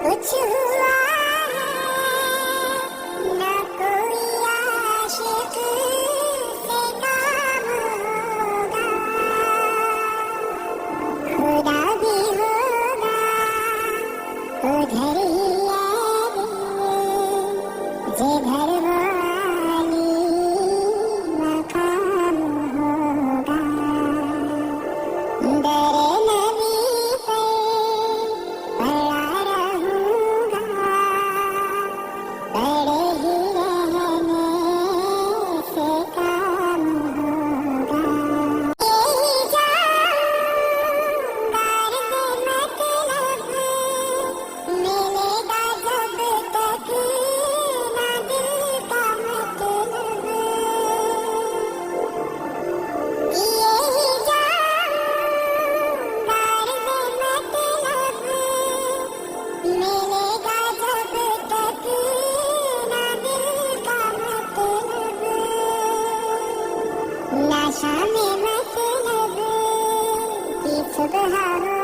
कुछ हुआ है ना कोई आशिक से काम होगा, खुदा भी होगा उधर ही है जिधर वाली मकाम होगा। डरे नबी पे पड़ा रहूंगा, पड़े ही रहने से काम होगा। यही जाऊंगा अर्ज़ मतलब मिलेगा जब तक ना दिल का मतलब। यही जाऊंगा अर्ज़ मतलब मिलेगा जब तक ना दिल का मतलब। लाशा में मतलब की सुबह हो